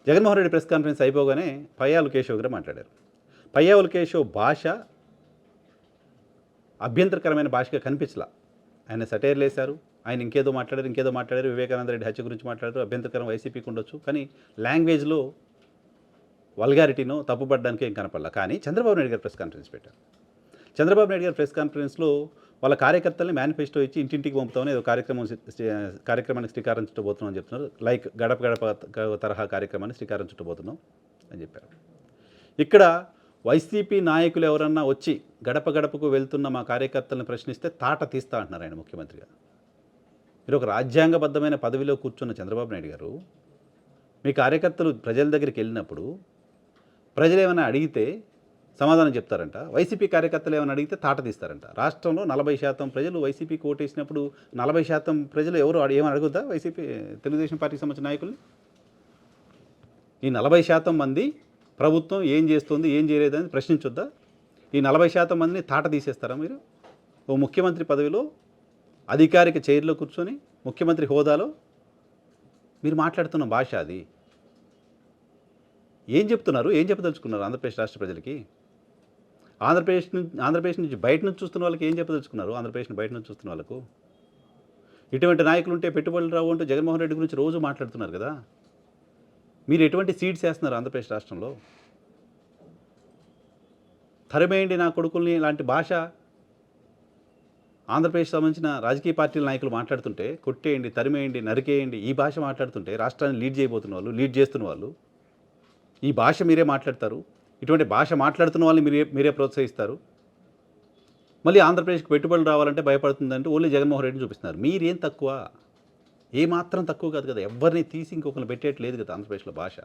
Jaganmohan Reddy press conference అయిపోగానే పయ్యావుల కేశవ్ గారు మాట్లాడారు. పయ్యావుల కేశవ్ భాష అభ్యంతరకరమైన భాషగా కనిపించలా. ఆయన సెటైర్‌లేశారు. ఆయన ఇంకేదో మాట్లాడారు. వివేకానంద రెడ్డి హత్య గురించి మాట్లాడారు. అభ్యంతరకరం వైసీపీకి ఉండొచ్చు. కానీ లాంగ్వేజ్‌లో వల్గారిటీనో తప్పుపడడానికి ఏం కనపడలా. కానీ చంద్రబాబు నాయుడు గారు ప్రెస్ కాన్ఫరెన్స్ పెట్టారు. చంద్రబాబు నాయుడు గారు ప్రెస్ కాన్ఫరెన్స్‌లో వాళ్ళ కార్యకర్తల్ని మేనిఫెస్టో ఇచ్చి ఇంటింటికి పంపుతామని ఏదో కార్యక్రమానికి శ్రీకారం చుట్టబోతున్నాం అని చెప్తున్నారు. లైక్ గడప గడప తరహా కార్యక్రమాన్ని శ్రీకారం చుట్టబోతున్నాం అని చెప్పారు. ఇక్కడ వైసీపీ నాయకులు ఎవరన్నా వచ్చి గడప గడపకు వెళ్తున్న మా కార్యకర్తలను ప్రశ్నిస్తే తాట తీస్తా అంటున్నారు ఆయన ముఖ్యమంత్రిగా. మీరు ఒక రాజ్యాంగబద్ధమైన పదవిలో కూర్చున్న చంద్రబాబు నాయుడు గారు మీ కార్యకర్తలు ప్రజల దగ్గరికి వెళ్ళినప్పుడు ప్రజలు ఏమైనా అడిగితే సమాధానం చెప్తారంట. వైసీపీ కార్యకర్తలు ఏమైనా అడిగితే తాట తీస్తారంట. రాష్ట్రంలో 40% ప్రజలు వైసీపీకి ఓటేసినప్పుడు 40% ప్రజలు ఎవరు ఏమని అడుగుద్దా వైసీపీ తెలుగుదేశం పార్టీకి సంబంధించిన నాయకుల్ని? ఈ 40% మంది ప్రభుత్వం ఏం చేస్తుంది, ఏం చేయలేదని ప్రశ్నించొద్దా? ఈ 40% మందిని తాట తీసేస్తారా మీరు? ఓ ముఖ్యమంత్రి పదవిలో అధికారిక చైర్లో కూర్చొని ముఖ్యమంత్రి హోదాలో మీరు మాట్లాడుతున్న భాష అది. ఏం చెప్తున్నారు? ఏం చెప్పదలుచుకున్నారు ఆంధ్రప్రదేశ్ రాష్ట్ర ప్రజలకి? ఆంధ్రప్రదేశ్ నుంచి బయట నుంచి చూస్తున్న వాళ్ళకి ఏం చెప్పదలుచుకున్నారు? ఆంధ్రప్రదేశ్‌ని బయట నుంచి చూస్తున్న వాళ్ళకు. ఇటువంటి నాయకులు ఉంటే పెట్టుబడులు రావు అంటూ జగన్మోహన్ రెడ్డి గురించి రోజు మాట్లాడుతున్నారు కదా! మీరు ఎటువంటి సీడ్స్ వేస్తున్నారు ఆంధ్రప్రదేశ్ రాష్ట్రంలో? తరిమేయండి నా కొడుకుల్ని లాంటి భాష ఆంధ్రప్రదేశ్ సంబంధించిన రాజకీయ పార్టీల నాయకులు మాట్లాడుతుంటే, కొట్టేయండి, తరిమేయండి, నరికేయండి ఈ భాష మాట్లాడుతుంటే రాష్ట్రాన్ని లీడ్ చేస్తున్న వాళ్ళు ఈ భాష మీరే మాట్లాడతారు. ఇటువంటి భాష మాట్లాడుతున్న వాళ్ళని మీరే ప్రోత్సహిస్తారు. మళ్ళీ ఆంధ్రప్రదేశ్‌కి పెట్టుబడులు రావాలంటే భయపడుతుందంటే ఓన్లీ జగన్మోహన్ రెడ్డిని చూపిస్తున్నారు. మీరేం తక్కువ? ఏమాత్రం తక్కువ కాదు కదా! ఎవ్వరిని తీసి ఇంకొకరిని పెట్టేయట్లేదు కదా ఆంధ్రప్రదేశ్‌లో భాష.